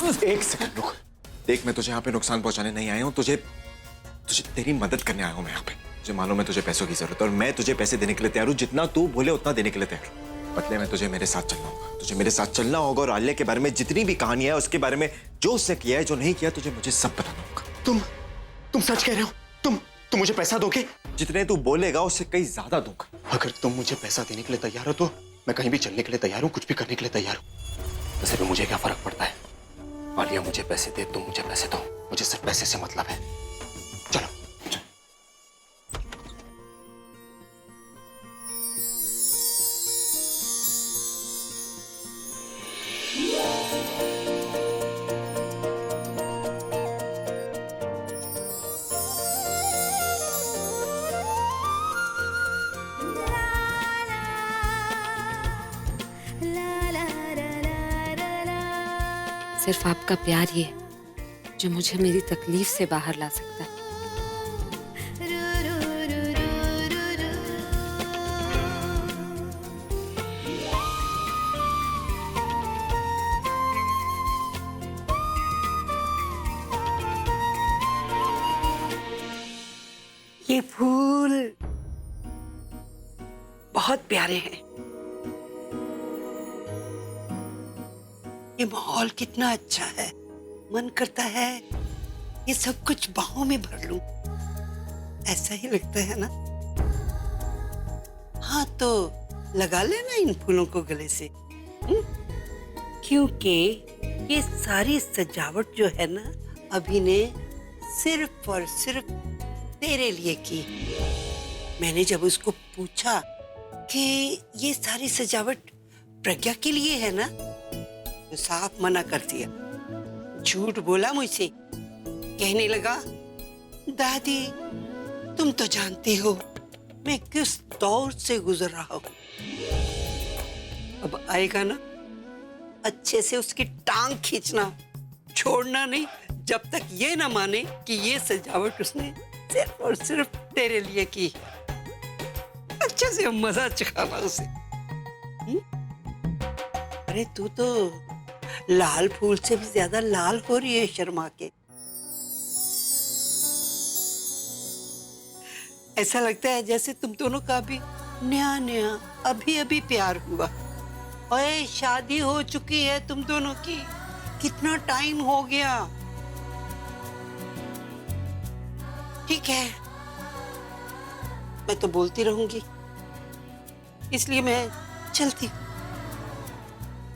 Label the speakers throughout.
Speaker 1: एक सेकंड रुक। देख, मैं तुझे यहाँ पे नुकसान पहुंचाने नहीं आया हूँ, तुझे तेरी मदद करने आया हूँ मैं यहाँ पे। मुझे मालूम है तुझे पैसों की जरूरत है और मैं तुझे पैसे देने के लिए तैयार हूँ, जितना तू बोले उतना देने के लिए तैयार हूँ। बदले में तुझे मेरे साथ चलना होगा, तुझे मेरे साथ चलना होगा और आलिया के बारे में जितनी भी कहानियां है उसके बारे में, जो उसने किया है जो नहीं किया, तुझे मुझे सब बताना होगा।
Speaker 2: तुम सच कह रहे हो? तुम मुझे पैसा दोगे?
Speaker 1: जितने तू बोलेगा उससे कहीं ज्यादा दूंगा।
Speaker 2: अगर तुम मुझे पैसा देने के लिए तैयार हो तो मैं कहीं भी चलने के लिए तैयार हूँ, कुछ भी करने के लिए तैयार हूँ। वैसे भी मुझे क्या फर्क पड़ता है? आलिया मुझे पैसे दे, तुम मुझे पैसे दो, मुझे सिर्फ पैसे से मतलब है। चलो।
Speaker 3: सिर्फ आपका प्यार ही है जो मुझे मेरी तकलीफ से बाहर ला सकता है।
Speaker 4: ये फूल बहुत प्यारे हैं। ये माहौल कितना अच्छा है, मन करता है ये सब कुछ बाहों में भर लूं। ऐसा ही लगता है ना? हाँ तो लगा लेना इन फूलों को गले से, क्योंकि ये सारी सजावट जो है ना अभी ने सिर्फ और सिर्फ तेरे लिए की। मैंने जब उसको पूछा कि ये सारी सजावट प्रज्ञा के लिए है ना, तो साफ मना कर दिया, झूठ बोला मुझसे। कहने लगा, दादी तुम तो जानती हो मैं किस दौर से गुजर रहा हूं। अब आएगा ना, अच्छे से उसकी टांग खींचना, छोड़ना नहीं जब तक ये ना माने कि ये सजावट उसने सिर्फ और सिर्फ तेरे लिए की। अच्छे से मजा चखाना उसे। अरे तू तो लाल फूल से भी ज्यादा लाल हो रही है शर्मा के। ऐसा लगता है जैसे तुम दोनों का भी नया नया अभी अभी प्यार हुआ। ओए शादी हो चुकी है तुम दोनों की, कितना टाइम हो गया। ठीक है, मैं तो बोलती रहूंगी, इसलिए मैं चलती हूँ।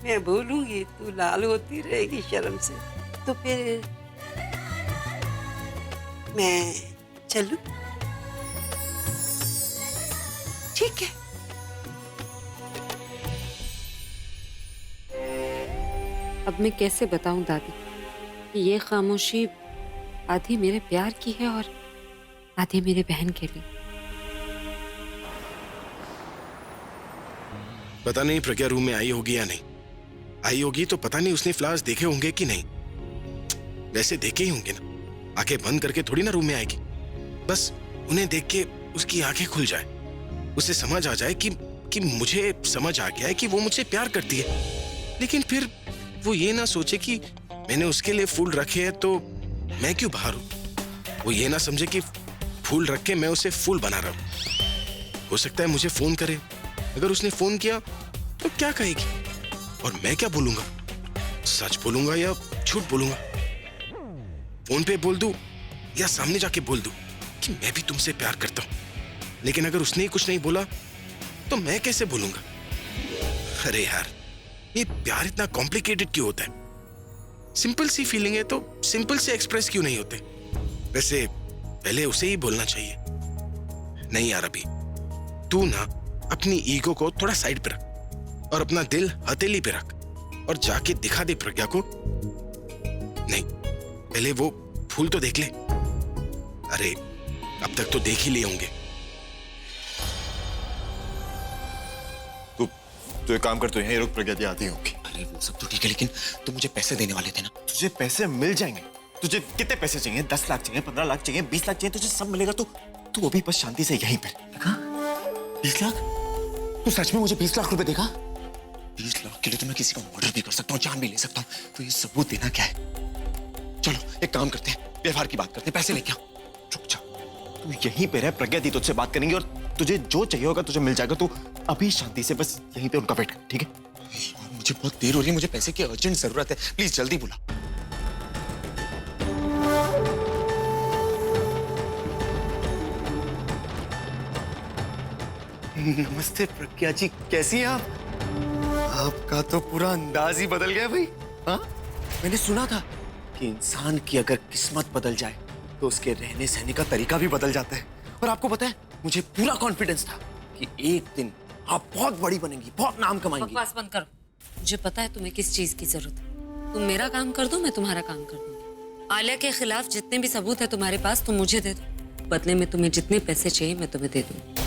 Speaker 4: मैं बोलूंगी तू लाल होती रहेगी शर्म से, तो फिर मैं चलूं? ठीक है।
Speaker 3: अब मैं कैसे बताऊं दादी कि ये खामोशी आधी मेरे प्यार की है और आधी मेरे बहन के लिए।
Speaker 5: पता नहीं प्रज्ञा रूम में आई होगी या नहीं। आई होगी तो पता नहीं उसने फ्लावर्स देखे होंगे कि नहीं। वैसे देखे ही होंगे ना, आंखें बंद करके थोड़ी ना रूम में आएगी। बस उन्हें देख के उसकी आंखें खुल जाए, उसे समझ आ जाए कि मुझे समझ आ गया है कि वो मुझसे प्यार करती है। लेकिन फिर वो ये ना सोचे कि मैंने उसके लिए फूल रखे हैं तो मैं क्यों बाहर हूं। वो ये ना समझे कि फूल रख के मैं उसे फूल बना रहा हूं। हो सकता है मुझे फोन करे, अगर उसने फोन किया तो क्या कहेगी और मैं क्या बोलूंगा? सच बोलूंगा या झूठ बोलूंगा? फोन पे बोल दूं या सामने जाके बोल दूं कि मैं भी तुमसे प्यार करता हूं। लेकिन अगर उसने ही कुछ नहीं बोला तो मैं कैसे बोलूंगा? अरे यार, ये प्यार इतना कॉम्प्लिकेटेड क्यों होता है? सिंपल सी फीलिंग है तो सिंपल से एक्सप्रेस क्यों नहीं होते? वैसे पहले उसे ही बोलना चाहिए। नहीं यार, अभी तू ना अपनी ईगो को थोड़ा साइड पे रख और अपना दिल हथेली पे रख और जाके दिखा दे प्रज्ञा को। नहीं, पहले वो फूल तो देख ले। अरे अब तक तो देख ही लिए होंगे।
Speaker 1: तू एक काम कर, तू यहीं रुक, प्रज्ञा दी आती होगी।
Speaker 2: अरे वो सब तो ठीक है, लेकिन तुम मुझे पैसे देने वाले थे ना।
Speaker 1: तुझे पैसे मिल जाएंगे। तुझे कितने पैसे चाहिए? 10 लाख चाहिए, 15 लाख चाहिए, 20 लाख चाहिए, तुझे सब मिलेगा। तू अभी बस शांति से यहीं पे।
Speaker 2: 20 लाख? तू सच में मुझे 20 लाख रुपए देगा? 20 लाख के लिए तो मैं किसी का मर्डर भी कर सकता हूँ, जान भी ले सकता हूँ। तो ये सबूत देना क्या है? चलो एक काम करते हैं, व्यवहार की बात करते हैं, पैसे लेके आओ।
Speaker 1: रुक जा, तू यहीं पे रह, प्रज्ञा दी तुझसे बात करेंगे और तुझे जो चाहिए होगा तुझे मिल जाएगा। तू अभी शांति से बस यहीं पे उनका वेट कर, ठीक है?
Speaker 2: यार मुझे बहुत देर हो रही है, मुझे पैसे की अर्जेंट जरूरत है, प्लीज जल्दी बुला। नमस्ते प्रज्ञा जी, कैसी हैं आप? आपका तो पूरा अंदाज ही बदल गया भाई। हाँ, मैंने सुना था कि इंसान की अगर किस्मत बदल जाए तो उसके रहने सहने का तरीका भी बदल जाता है। और आपको पता है, मुझे पूरा कॉन्फिडेंस था कि एक दिन आप बहुत बड़ी बनेंगी, बहुत नाम कमाएंगी।
Speaker 3: बकवास बंद करो। मुझे पता है तुम्हें किस चीज की जरूरत है। तुम मेरा काम कर दो, मैं तुम्हारा काम कर दूंगी। आलिया के खिलाफ जितने भी सबूत है तुम्हारे पास, तुम मुझे दे दो। बदले में तुम्हें जितने पैसे चाहिए मैं तुम्हें दे दूंगी।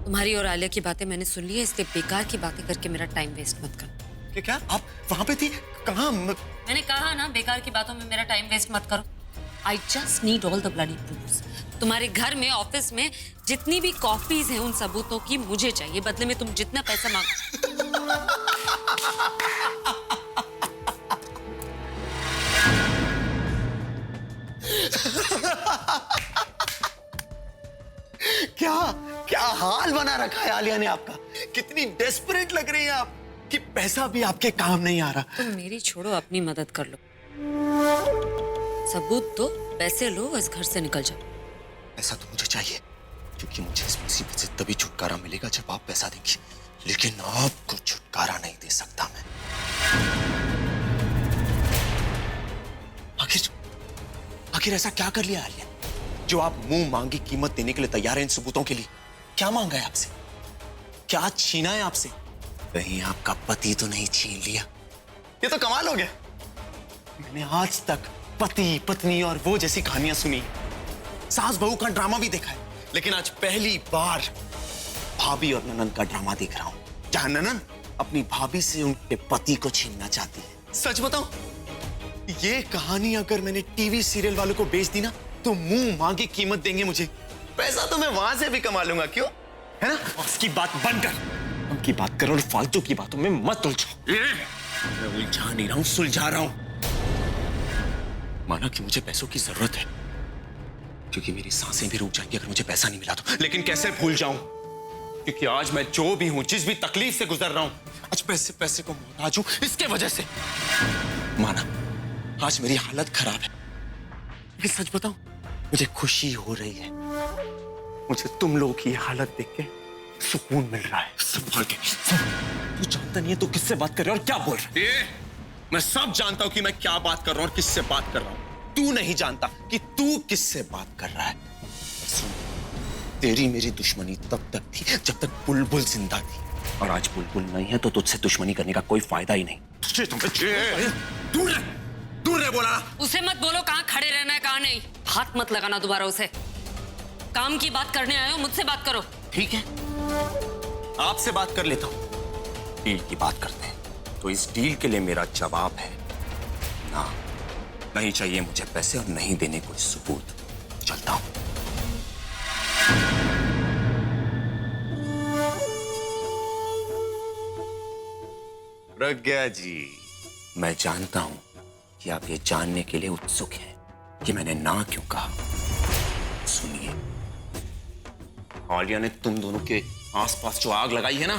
Speaker 3: तुम्हारी और आलिया की बातें मैंने सुन ली है, इसलिए बेकार की बातें करके मेरा टाइम वेस्ट मत करो।
Speaker 2: क्या आप वहां पे थी? कहाँ?
Speaker 3: मैंने कहा ना, बेकार की बातों में मेरा टाइम वेस्ट मत करो। I just need all the bloody proofs. तुम्हारे घर में, ऑफिस में जितनी भी कॉपीज हैं उन सबूतों की मुझे चाहिए। बदले में तुम जितना पैसा मांगो।
Speaker 2: क्या क्या हाल बना रखा है आलिया ने आपका? कितनी डेस्परेट लग रही है आप कि पैसा भी आपके काम नहीं आ रहा।
Speaker 3: तुम मेरी छोड़ो, अपनी मदद कर लो। सबूत दो, पैसे लो, इस घर से निकल जाओ।
Speaker 2: पैसा तो मुझे चाहिए, क्योंकि मुझे इस मुसीबत से तभी छुटकारा मिलेगा जब आप पैसा देंगी। लेकिन आपको छुटकारा नहीं दे सकता मैं। आखिर ऐसा क्या कर लिया आलिया जो आप मुंह मांगी कीमत देने के लिए तैयार हैं इन सबूतों के लिए? क्या मांगा है आपसे? क्या छीना है आपसे? कहीं आपका पति तो नहीं छीन लिया? ये तो कमाल हो गया। मैंने आज तक पति पत्नी और वो जैसी कहानियां सुनी, सास बहू का ड्रामा भी देखा है, लेकिन आज पहली बार भाभी और ननंद का ड्रामा देख रहा हूं, जहां ननंद अपनी भाभी से उनके पति को छीनना चाहती है। सच बताऊं, ये कहानी अगर मैंने टीवी सीरियल वालों को बेच दी ना, तो मुंह मांगी कीमत देंगे मुझे। पैसा तो मैं वहां से भी कमा लूंगा, क्यों? है ना?
Speaker 1: उसकी बात बंद कर, उनकी बात करो और फालतू की बातों में मत उलझो।
Speaker 2: मैं उलझा नहीं रहा हूं, सुलझा रहा हूं। माना कि मुझे पैसों की जरूरत है, क्योंकि मेरी सांसें भी रुक जाएंगी अगर मुझे पैसा नहीं मिला तो। लेकिन कैसे भूल जाऊं, क्योंकि आज मैं जो भी हूं, जिस भी तकलीफ से गुजर रहा हूं, आज पैसे को मोहताज हूं इसके वजह से। माना आज मेरी हालत खराब है, लेकिन सच बताऊं, मुझे खुशी हो रही है। मुझे तुम लोगों की हालत देख के सुकून मिल रहा है।
Speaker 1: संभाल के। तू जानता नहीं है तू किससे बात कर रहा है और क्या बोल रहा है।
Speaker 2: मैं सब जानता हूं कि मैं क्या बात कर रहा हूं और किससे बात कर रहा हूं। तू नहीं जानता कि तू किससे बात कर रहा है। सुन, तेरी मेरी दुश्मनी तब तक थी जब तक बुलबुल जिंदा थी, और आज बुलबुल नहीं है तो तुझसे दुश्मनी करने का कोई फायदा ही नहीं। दूर रहे बोला।
Speaker 3: उसे मत बोलो कहाँ खड़े रहना है कहाँ नहीं। हाथ मत लगाना दोबारा उसे। काम की बात करने आए हो, मुझसे बात करो।
Speaker 2: ठीक है, आपसे बात कर लेता हूं। डील की बात करते हैं, तो इस डील के लिए मेरा जवाब है ना। नहीं चाहिए मुझे पैसे और नहीं देने कोई सबूत। चलता हूं। प्रज्ञा जी, मैं जानता हूं कि आप ये जानने के लिए उत्सुक हैं कि मैंने ना क्यों कहा। सुनिए, आलिया ने तुम दोनों के आसपास जो आग लगाई है ना,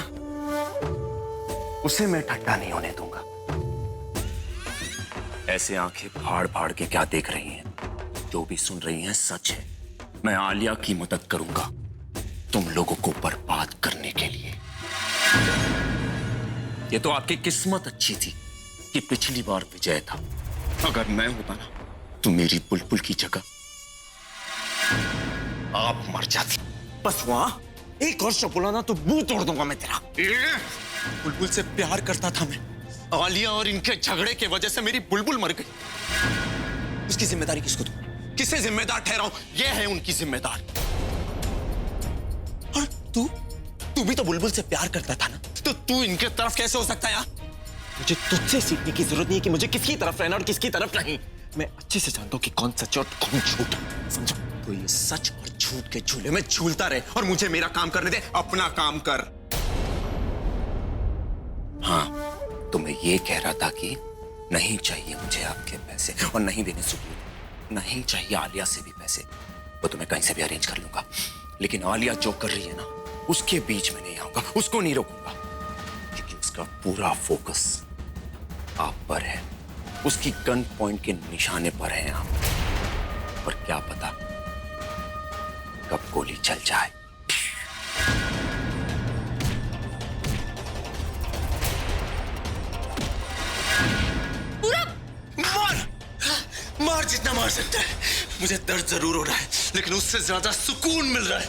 Speaker 2: उसे मैं ठंडा नहीं होने दूंगा। ऐसे आंखें फाड़ फाड़ के क्या देख रही हैं? जो भी सुन रही हैं सच है। मैं आलिया की मदद करूंगा तुम लोगों को बर्बाद करने के लिए। ये तो आपकी किस्मत अच्छी थी कि पिछली बार विजय था। अगर मैं होता ना, तो मेरी बुलबुल की जगह आप मर जाती।
Speaker 1: बस वहां एक और शब्द बोला ना तो मुंह तोड़ दूंगा मैं तेरा।
Speaker 2: बुलबुल से प्यार करता था मैं। आलिया और इनके झगड़े के वजह से मेरी बुलबुल मर गई। इसकी जिम्मेदारी किसको दूं? किसे जिम्मेदार ठहराऊं? ये है उनकी जिम्मेदार। और तू भी तो बुलबुल से प्यार करता था ना, तो तू इनके तरफ कैसे हो सकता है यार?
Speaker 1: मुझे तुझसे सीखने की जरूरत नहीं है कि मुझे किसकी तरफ रहना और किसकी तरफ नहीं। मैं अच्छे से जानता हूं कि कौन सच और कौन झूठ, समझो?
Speaker 2: तो ये सच और झूठ के झूले में झूलता रहे और मुझे मेरा काम करने दे। अपना काम कर। ये कह रहा था कि नहीं चाहिए मुझे आपके पैसे और नहीं देने सबूत, नहीं चाहिए आलिया से भी पैसे, वो तो मैं कहीं से भी अरेंज कर लूंगा, लेकिन आलिया जो कर रही है ना उसके बीच में नहीं आऊंगा, उसको नहीं रोकूंगा, क्योंकि उसका पूरा फोकस आप पर है, उसकी गन पॉइंट के निशाने पर है आप। और क्या पता कब गोली चल जाए।
Speaker 5: मार जितना मार सकता है, मुझे दर्द जरूर हो रहा है लेकिन उससे ज्यादा सुकून मिल रहा है।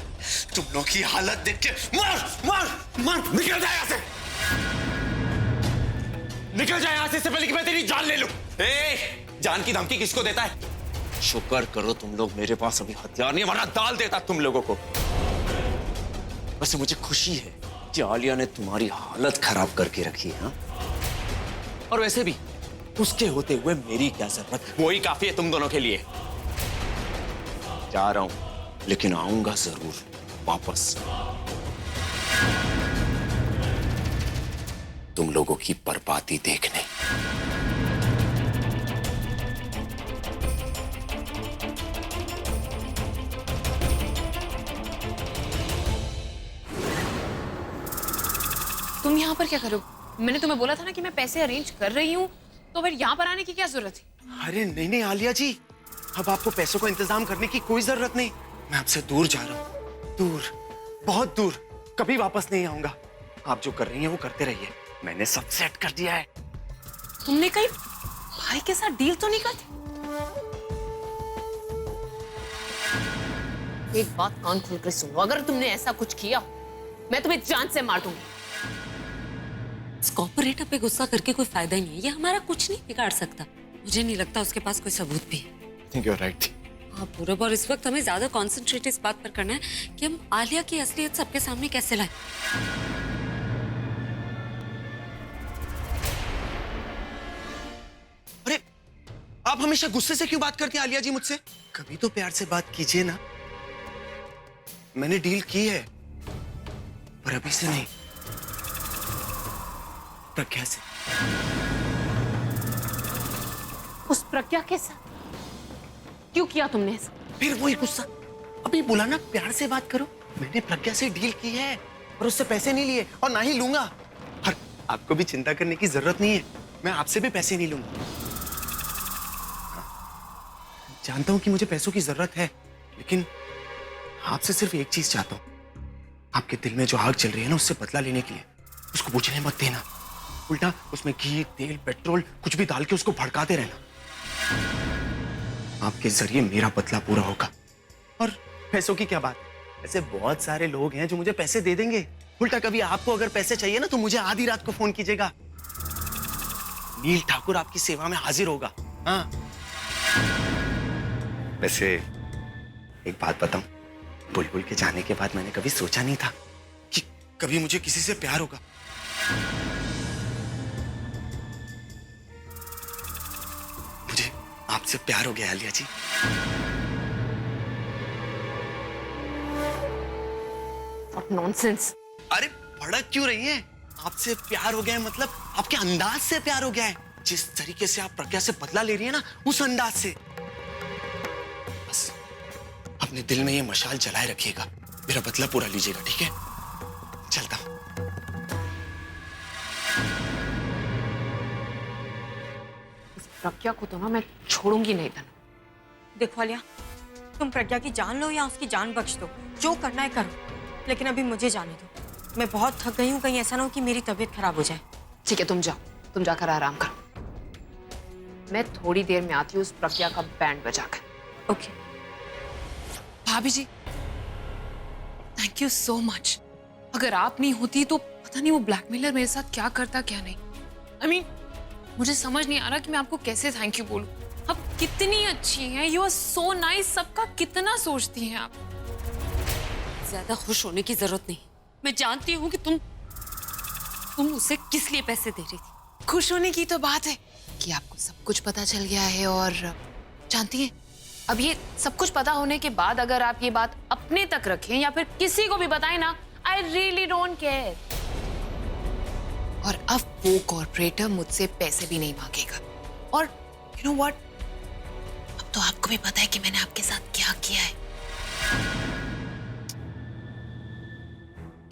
Speaker 5: तुम लोग की हालत देख के मार मार मार, निकल जाए यहाँ से, निकल जाए यहाँ से, इससे पहले कि मैं तेरी जान ले लूं।
Speaker 2: जान की धमकी किसको देता है? शुक्र करो तुम लोग मेरे पास अभी हथियार नहीं, वरना डाल देता तुम लोगों को। वैसे मुझे खुशी है कि आलिया ने तुम्हारी हालत खराब करके रखी है, हाँ? और वैसे भी उसके होते हुए मेरी क्या जरूरत, वही काफी है तुम दोनों के लिए। जा रहा हूं लेकिन आऊंगा जरूर वापस, तुम लोगों की बर्बादी देखने।
Speaker 6: तुम यहाँ पर क्या करो? मैंने तुम्हें बोला था ना कि मैं पैसे अरेंज कर रही हूँ, तो फिर यहाँ पर आने की क्या जरूरत है?
Speaker 5: अरे नहीं नहीं आलिया जी, अब आपको पैसों का इंतजाम करने की कोई जरूरत नहीं। मैं आपसे दूर जा रहा हूँ, दूर, बहुत दूर, कभी वापस नहीं आऊंगा। आप जो कर रही हैं वो करते रहिए, मैंने सब सेट कर दिया है।
Speaker 6: तुमने कहीं भाई के साथ डील तो नहीं कर दी? एक बात कान खोलकर सुनो, अगर तुमने ऐसा कुछ किया मैं तुम्हें जान से मार दूंगी।
Speaker 3: इस कॉर्पोरेटर पे गुस्सा करके कोई फायदा ही नहीं है, ये हमारा कुछ नहीं बिगाड़ सकता। मुझे नहीं लगता उसके पास कोई सबूत भी है।
Speaker 1: You're right.
Speaker 3: हाँ पूरब, और इस वक्त हमें ज्यादा कॉन्सेंट्रेट इस बात पर करना है कि हम आलिया की असलियत सबके सामने कैसे लाएं।
Speaker 5: अरे आप हमेशा गुस्से से क्यों बात करती हैं आलिया जी मुझसे? कभी तो प्यार से बात कीजिए ना। मैंने डील की है पर अभी से नहीं, प्रज्ञा से।
Speaker 6: उस प्रज्ञा के साथ क्यों किया तुमने ऐसा?
Speaker 5: फिर वही गुस्सा, अभी बोला ना प्यार से बात करो। मैंने प्रज्ञा से डील की है और उससे पैसे नहीं लिए और ना ही लूंगा। और आपको भी चिंता करने की जरूरत नहीं है, मैं आपसे भी पैसे नहीं लूंगा। जानता हूं कि मुझे पैसों की जरूरत है, लेकिन आपसे सिर्फ एक चीज चाहता हूं, आपके दिल में जो आग चल रही है ना उससे बदला लेने के लिए उसको बुझने मत देना, उल्टा उसमें घी तेल पेट्रोल कुछ भी डाल के उसको भड़काते रहना। आपके जरिए मेरा बदला पूरा होगा। और पैसों की क्या बात, ऐसे बहुत सारे लोग हैं जो मुझे पैसे दे देंगे। उल्टा कभी आपको अगर पैसे चाहिए ना तो मुझे आधी रात को फोन कीजिएगा, नील ठाकुर आपकी सेवा में हाजिर होगा। हाँ वैसे एक बात बताऊं, बुलबुल के जाने के बाद मैंने कभी सोचा नहीं था कि कभी मुझे किसी से प्यार होगा। मुझे आपसे प्यार हो गया आलिया जी।
Speaker 6: What nonsense!
Speaker 5: अरे भड़क क्यों रही हैं? आपसे प्यार हो गया है मतलब आपके अंदाज से प्यार हो गया है। जिस तरीके से आप प्रज्ञा से बदला ले रही है ना, उस अंदाज से। बस अपने दिल में ये मशाल जलाए रखिएगा, मेरा बदला पूरा लीजिएगा, ठीक है? चलता हूं।
Speaker 6: इस प्रज्ञा को तो ना मैं छोड़ूंगी नहीं धनु।
Speaker 7: देखो आलिया, तुम प्रज्ञा की जान लो या उसकी जान बख्श दो, जो करना है करो, लेकिन अभी मुझे जाने दो। मैं बहुत थक गई हूँ, कहीं ऐसा ना हो कि मेरी तबीयत खराब हो जाए।
Speaker 6: ठीक है तुम जाओ, तुम जाकर आराम करो। मैं थोड़ी देर में आती हूँ उस प्रज्ञा का बैंड बजाकर।
Speaker 7: ओके।
Speaker 6: भाभी जी, थैंक यू सो मच। अगर आप नहीं होती तो पता नहीं वो ब्लैकमेलर मेरे साथ क्या करता क्या नहीं। I mean, मुझे समझ नहीं आ रहा कि मैं आपको कैसे थैंक यू बोलूं। आप कितनी अच्छी हैं, यू आर सो नाइस, सबका कितना सोचती हैं आप।
Speaker 3: ज्यादा खुश होने की जरूरत नहीं, मैं जानती हूँ कि तुम उसे किस लिए पैसे दे रही थी।
Speaker 6: खुश होने की तो बात है कि आपको सब कुछ पता चल गया है, और जानती हैं अब ये सब कुछ पता होने के बाद अगर आप ये बात अपने तक रखें या फिर किसी को भी बताएं ना, आई रियली डोंट केयर। और अब वो कॉर्पोरेटर मुझसे पैसे भी नहीं मांगेगा। और यू नो व्हाट, अब तो आपको भी पता है कि मैंने आपके साथ क्या किया है।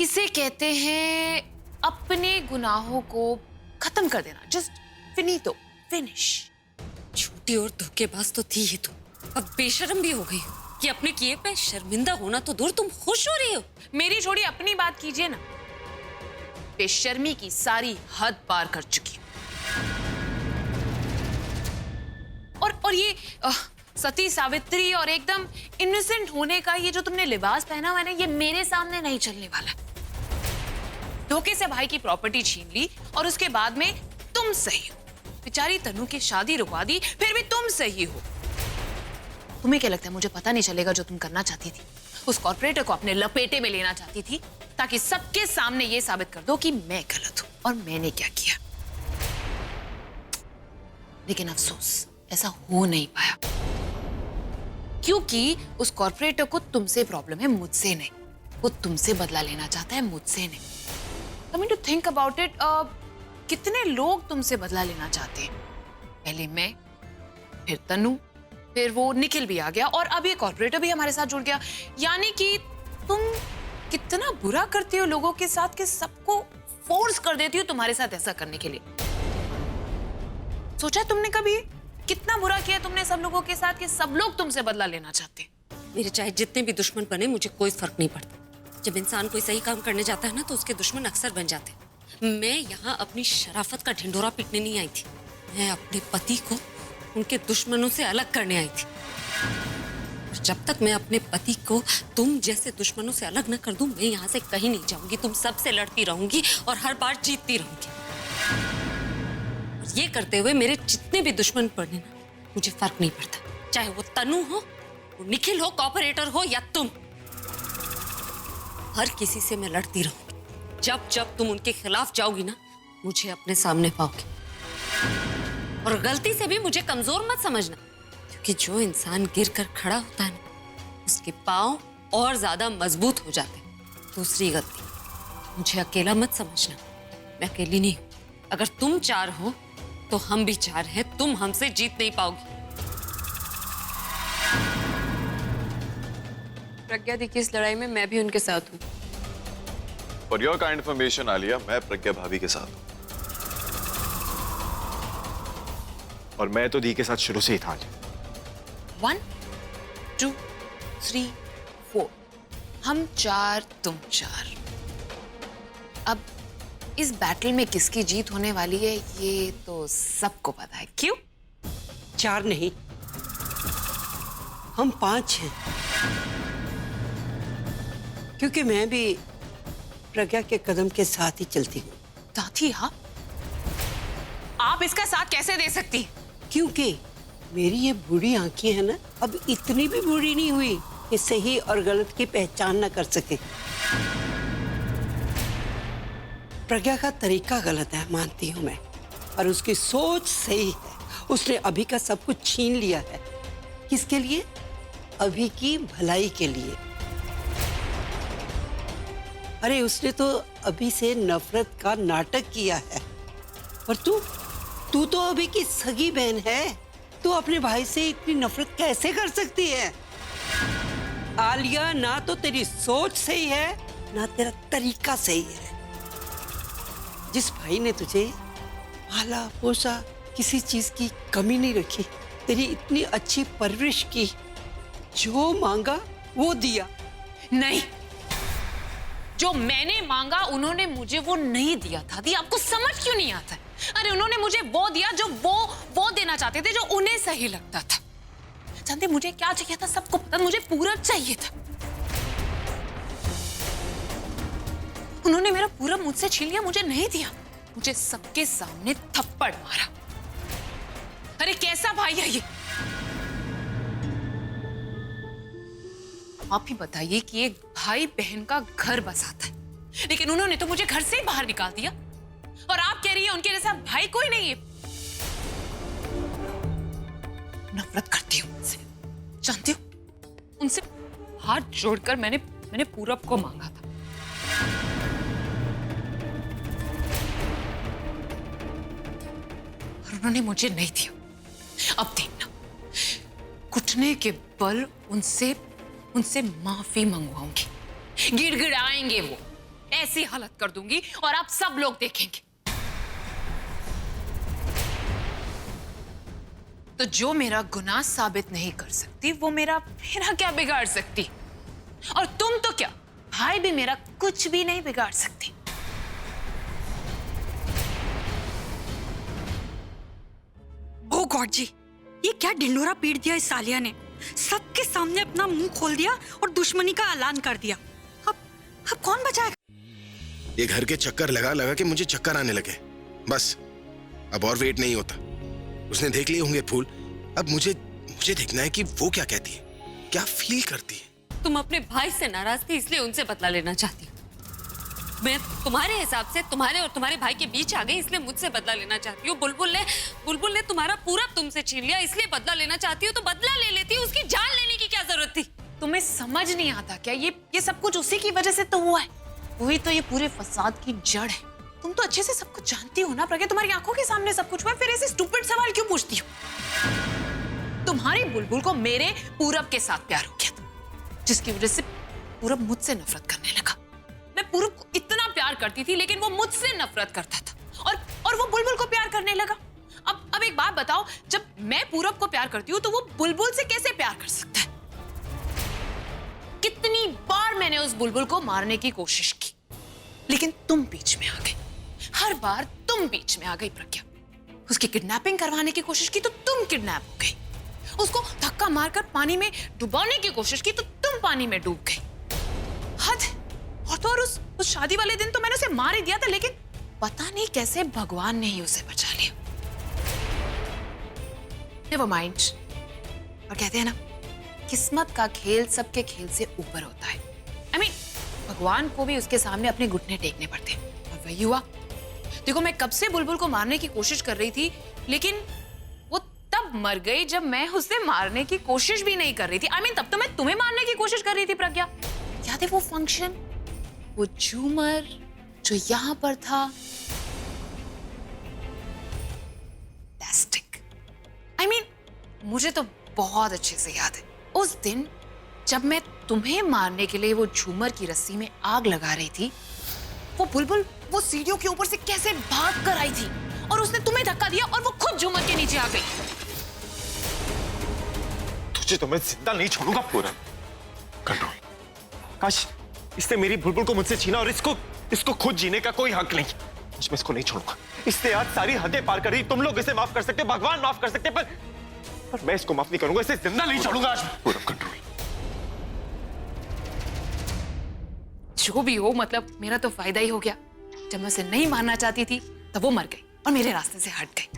Speaker 6: इसे कहते हैं अपने गुनाहों को खत्म कर देना। जस्ट फिनितो, फिनिश।
Speaker 3: झूठी और धोखेबाज तो थी ही तू, अब बेशर्म भी हो गई हो कि अपने किए पे शर्मिंदा होना तो दूर, तुम खुश हो रही हो।
Speaker 6: मेरी छोड़ी अपनी बात कीजिए ना। बेशर्मी की सारी हद पार कर चुकी हूं। और ये सती सावित्री और एकदम इनोसेंट होने का ये जो तुमने लिबास पहना हुआ है ना, ये मेरे सामने नहीं चलने वाला। धोखे से भाई की प्रॉपर्टी छीन ली और उसके बाद में तुम सही हो। बेचारी तनु की शादी रुकवा दी, फिर भी तुम सही हो। तुम्हें क्या लगता है मुझे पता नहीं चलेगा जो तुम करना चाहती थी? उस कॉर्पोरेटर को अपने लपेटे में लेना चाहती थी ताकि सबके सामने ये साबित कर दो कि मैं गलत हूं और मैंने क्या किया। लेकिन अफसोस ऐसा हो नहीं पाया, क्योंकि उस कॉर्पोरेटर को तुमसे प्रॉब्लम है, मुझसे नहीं। वो तुमसे बदला लेना चाहता है, मुझसे नहीं। I mean to think about it, कितने लोग तुमसे बदला लेना चाहते हैं? पहले मैं, फिर तनु, फिर वो निखिल भी आ गया और अब ये कॉर्पोरेटर भी हमारे साथ जुड़ गया। यानी कि तुम कितना बुरा करती हो लोगों के साथ कि सबको फोर्स कर देती हो तुम्हारे साथ ऐसा करने के लिए। सोचा तुमने कभी कितना बुरा किया तुमने सब लोगों के साथ कि सब लोग तुमसे बदला लेना चाहते हैं?
Speaker 3: मेरे चाहे जितने भी दुश्मन बने, मुझे कोई फर्क नहीं पड़ता। जब इंसान कोई सही काम करने जाता है ना, तो उसके दुश्मन अक्सर बन जाते हैं। मैं यहाँ अपनी शराफत का ढिंढोरा पीटने नहीं आई थी, मैं अपने पति को उनके दुश्मनों से अलग करने आई थी। और जब तक मैं अपने पति को तुम जैसे दुश्मनों से अलग न कर दूं, मैं यहाँ से कहीं नहीं जाऊंगी। तुम सबसे लड़ती रहूंगी और हर बार जीतती रहूंगी। और ये करते हुए मेरे जितने भी दुश्मन पड़े ना, मुझे फर्क नहीं पड़ता। चाहे वो तनु हो, वो निखिल हो, कॉर्पोरेटर हो या तुम, हर किसी से मैं लड़ती रहूंगी। जब जब तुम उनके खिलाफ जाओगी ना, मुझे अपने सामने पाओगे। और गलती से भी मुझे कमजोर मत समझना, क्योंकि जो इंसान गिर कर खड़ा होता है ना, उसके पांव और ज्यादा मजबूत हो जाते हैं। दूसरी गलती, मुझे अकेला मत समझना, मैं अकेली नहीं हूं। अगर तुम चार हो तो हम भी चार हैं, तुम हमसे जीत नहीं पाओगी।
Speaker 8: प्रज्ञा देखिए, इस लड़ाई में मैं भी उनके साथ हूँ।
Speaker 1: For your kind information, Alia, मैं प्रज्ञा भाभी के साथ हूँ। और मैं तो दी के साथ शुरू से ही था।
Speaker 6: 1, 2, 3, 4, हम 4 तुम 4। अब इस बैटल में किसकी जीत होने वाली है ये तो सबको पता है। क्यों?
Speaker 4: 4 नहीं, हम 5 हैं। क्योंकि मैं भी प्रज्ञा के कदम के साथ ही चलती हूँ।
Speaker 6: साथी? हाँ, आप इसका साथ कैसे दे सकती?
Speaker 4: क्योंकि मेरी ये बूढ़ी आंखें हैं ना, अब इतनी भी बूढ़ी नहीं हुई कि सही और गलत की पहचान ना कर सके। प्रज्ञा का तरीका गलत है, मानती हूँ मैं, और उसकी सोच सही है। उसने अभी का सब कुछ छीन लिया है। किसके लिए? अभी की भलाई के लिए। अरे उसने तो अभी से नफरत का नाटक किया है। और तू तो अभी की सगी बहन है, तू अपने भाई से इतनी नफरत कैसे कर सकती है? आलिया, ना तो तेरी सोच सही है, ना तेरा तरीका सही है। जिस भाई ने तुझे पाला पोसा, किसी चीज की कमी नहीं रखी, तेरी इतनी अच्छी परवरिश की, जो मांगा वो दिया।
Speaker 6: नहीं, जो मैंने मांगा उन्होंने मुझे वो नहीं दिया था। दी, आपको समझ क्यों नहीं आता? अरे उन्होंने मुझे वो दिया जो वो देना चाहते थे, जो उन्हें सही लगता था। जानते मुझे क्या चाहिए था? सबको पता, मुझे पूरब चाहिए था। उन्होंने मेरा पूरब मुझसे छीन लिया, मुझे नहीं दिया। मुझे सबके सामने थप्पड़ मारा। अरे कैसा भाई है ये? आप ही बताइए कि एक भाई बहन का घर बसाता है, लेकिन उन्होंने तो मुझे घर से ही बाहर निकाल दिया। और आप कह रही है उनके जैसा भाई कोई नहीं है। नफरत करती हूँ उनसे, जानती हूँ। उनसे हाथ जोड़कर मैंने पूरब को मांगा था। उन्होंने मुझे नहीं दिया। अब देखना, घुटने के बल उनसे माफी मंगवाऊंगी, गिड़गिड़ाएंगे वो, ऐसी हालत कर दूंगी और आप सब लोग देखेंगे। तो जो मेरा गुनाह साबित नहीं कर सकती वो मेरा क्या बिगाड़ सकती? और तुम तो क्या, भाई भी मेरा कुछ भी नहीं बिगाड़ सकती।
Speaker 9: ओ गॉड जी, ये क्या ढिंडोरा पीट दिया इस सालिया ने। सबके सामने अपना मुंह खोल दिया और दुश्मनी का ऐलान कर दिया। अब कौन बचाएगा?
Speaker 5: ये घर के चक्कर लगा लगा के मुझे चक्कर आने लगे। बस अब और वेट नहीं होता। उसने देख लिए होंगे फूल, अब मुझे देखना है कि वो क्या कहती है, क्या फील करती है।
Speaker 3: तुम अपने भाई से नाराज थी इसलिए उनसे बदला लेना चाहती हो। मैं तुम्हारे हिसाब से तुम्हारे और तुम्हारे भाई के बीच आ गई इसलिए मुझसे बदला लेना चाहती हो। बुलबुल ने तुम्हारा पूरा तुमसे छीन लिया इसलिए बदला लेना चाहती हो, तो बदला ले लेती। उसकी जान लेने की क्या जरूरत थी?
Speaker 6: तुम्हें समझ नहीं आता क्या? ये सब कुछ उसी की वजह से तो हुआ है। वही तो ये पूरे फसाद की जड़ है। तुम तो अच्छे से सब कुछ जानती हो ना प्रज्ञा, तुम्हारी आंखों के सामने सब कुछ हुआ, फिर ऐसे स्टूपिड सवाल क्यों पूछती हो? तुम्हारी बुलबुल को मेरे पूरब के साथ प्यार हो गया था, जिसकी वजह से पूरब मुझसे नफरत करने लगा। मैं पूरब को इतना प्यार करती थी लेकिन वो मुझसे नफरत करता था और वो बुलबुल को प्यार करने लगा। अब एक बात बताओ, जब मैं पूरब को प्यार करती हूँ तो वो बुलबुल से कैसे प्यार कर सकता है? कितनी बार मैंने उस बुलबुल को मारने की कोशिश की लेकिन तुम बीच में आ गई। हर बार तुम बीच में आ गई प्रज्ञा। उसकी किडनैपिंग करवाने की कोशिश की तो तुम किडनैप हो गई। उसको धक्का मारकर पानी में डुबाने की कोशिश की तो तुम पानी में डूब गई। हद। और तो और उस शादी वाले दिन तो मैंने उसे मार ही दिया था, लेकिन पता नहीं कैसे भगवान ने ही उसे बचा लिया। Never mind. और कहते हैं ना, किस्मत का खेल सबके खेल से ऊपर होता है। I mean, भगवान को भी उसके सामने अपने घुटने टेकने पड़ते हैं और वही हुआ। देखो, मैं कब से बुलबुल को मारने की कोशिश कर रही थी लेकिन वो तब मर गई जब मैं उसे मारने की कोशिश भी नहीं कर रही थी। I mean, तब तो मैं तुम्हें मारने की कोशिश कर रही थी प्रज्ञा। याद है वो फंक्शन, वो झूमर जो यहां पर था? I mean, मुझे तो बहुत अच्छे से याद है उस दिन जब मैं तुम्हें मारने के लिए वो झूमर की रस्सी में आग लगा रही थी, वो बुलबुल वो सीढ़ियों के ऊपर से कैसे भाग कर आई थी और उसने तुम्हें धक्का दिया और वो खुद झूमर के नीचे आ गई।
Speaker 1: तुझे तो मैं जिंदा नहीं छोड़ूंगा पूरा। कंट्रोल। काश इसने मेरी बुलबुल को मुझसे छीना और इसको खुद जीने का कोई हक नहीं। मैं इसको नहीं छोड़ूंगा। इसने आज सारी हदें पार कर दी। तुम लोग इसे माफ कर सकते, भगवान माफ कर सकते, पर मैं इसको माफ नहीं करूंगा। इसे जिंदा नहीं छोड़ूंगा आज। पूरा कंट्रोल।
Speaker 6: जो भी हो, मतलब मेरा तो फायदा ही हो गया। जब मैं उसे नहीं मारना चाहती थी तब वो मर गई और मेरे रास्ते से हट गई।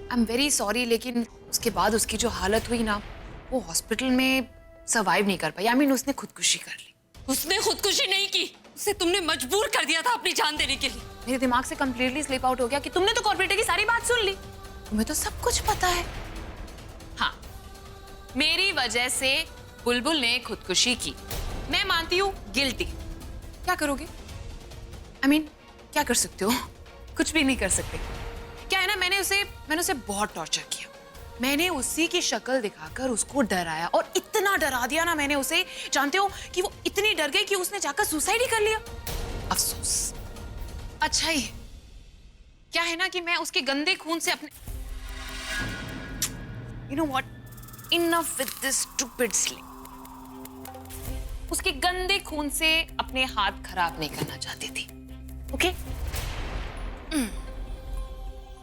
Speaker 6: आई एम वेरी सॉरी, लेकिन उसके बाद उसकी जो हालत हुई ना, वो हॉस्पिटल में सर्वाइव नहीं कर पाई। आई मीन, उसने खुदकुशी कर ली।
Speaker 3: उसने खुदकुशी नहीं की, उसे तुमने मजबूर कर दिया था अपनी जान देने के लिए।
Speaker 6: मेरे दिमाग से कंप्लीटली स्लिप आउट हो गया कि तुमने तो कॉर्पोरेटर की सारी बात सुन ली। तुम्हें तो सब कुछ पता है। हाँ, मेरी वजह से बुलबुल ने खुदकुशी की। मैं मानती हूँ गिल्टी। क्या करोगे? आई मीन, क्या कर सकते हो? कुछ भी नहीं कर सकते। क्या है ना, मैंने उसे बहुत टॉर्चर किया। मैंने उसी की शक्ल दिखाकर उसको डराया और इतना डरा दिया ना मैंने उसे, जानते हो कि वो इतनी डर गई कि उसने जाकर सुसाइड ही कर लिया। अफसोस। अच्छा ही क्या है ना कि मैं उसके गंदे खून से अपने you know what, enough with this stupid slip. उसके गंदे खून से अपने हाथ खराब नहीं करना चाहती थी। ओके?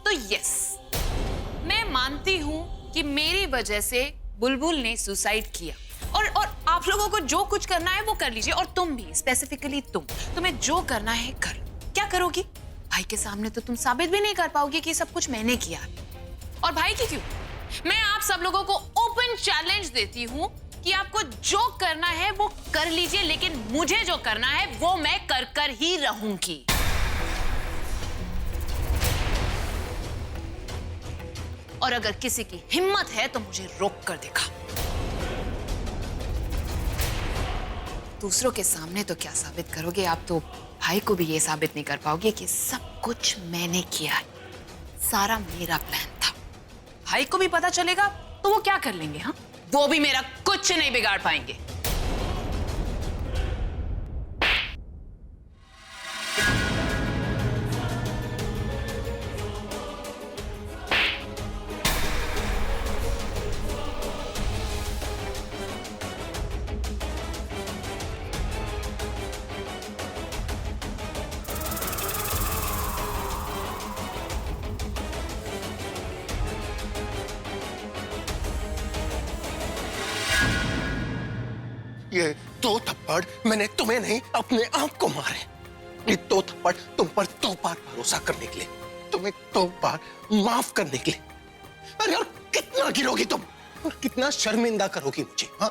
Speaker 6: तो यस, मैं मानती हूं कि मेरी वजह से बुलबुल ने सुसाइड किया और आप लोगों को जो कुछ करना है वो कर लीजिए। और तुम भी, स्पेसिफिकली तुम्हें जो करना है कर। क्या करोगी? भाई के सामने तो तुम साबित भी नहीं कर पाओगी कि सब कुछ मैंने किया। और भाई की क्यों, मैं आप सब लोगों को ओपन चैलेंज देती हूं कि आपको जो करना है वो कर लीजिए, लेकिन मुझे जो करना है वो मैं कर ही रहूंगी। और अगर किसी की हिम्मत है तो मुझे रोक कर दिखा। दूसरों के सामने तो क्या साबित करोगे, आप तो भाई को भी ये साबित नहीं कर पाओगे कि सब कुछ मैंने किया है, सारा मेरा प्लान था। भाई को भी पता चलेगा तो वो क्या कर लेंगे? हाँ, वो भी मेरा कुछ नहीं बिगाड़ पाएंगे।
Speaker 5: ये 2 थप्पड़ मैंने तुम्हें नहीं अपने आप को मारे। ये 2 थप्पड़ तुम पर 2 बार भरोसा करने के लिए, तुम्हें 2 बार माफ करने के लिए। अरे यार कितना गिरोगी तुम और कितना शर्मिंदा करोगी मुझे? हाँ,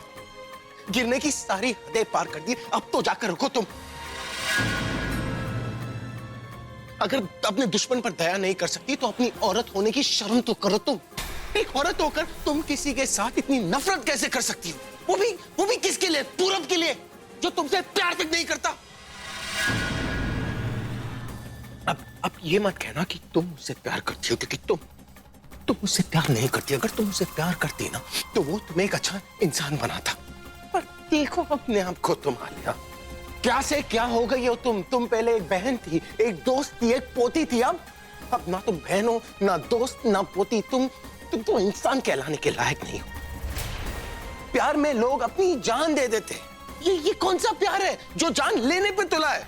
Speaker 5: गिरने की सारी हदें पार कर दी, अब तो जाकर रुको तुम। अगर अपने दुश्मन पर दया नहीं कर सकती तो अपनी औरत होने की शर्म तो करो तुम। एक औरत होकर तुम किसी के साथ इतनी नफरत कैसे कर सकती हो? वो भी किसके लिए? पूरब के लिए, जो तुमसे प्यार तक नहीं करता। अब ये मत कहना कि तुम मुझसे प्यार करती हो, क्योंकि तुम मुझसे प्यार नहीं करती। अगर तुम मुझसे प्यार करती ना तो वो तुम्हें एक अच्छा इंसान बनाता। पर देखो अपने आप को तुम आलिया, क्या से क्या हो गई हो तुम पहले एक बहन थी, एक दोस्त थी, एक पोती थी। अब ना तुम बहन हो, ना दोस्त, ना पोती। तुम तो इंसान कहलाने के लायक नहीं हो। प्यार में लोग अपनी जान दे देते। ये कौन सा प्यार है जो जान लेने पे तुला है?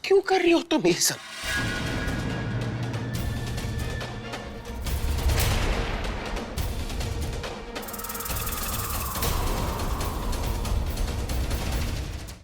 Speaker 5: क्यों कर रही हो तुम ये सब?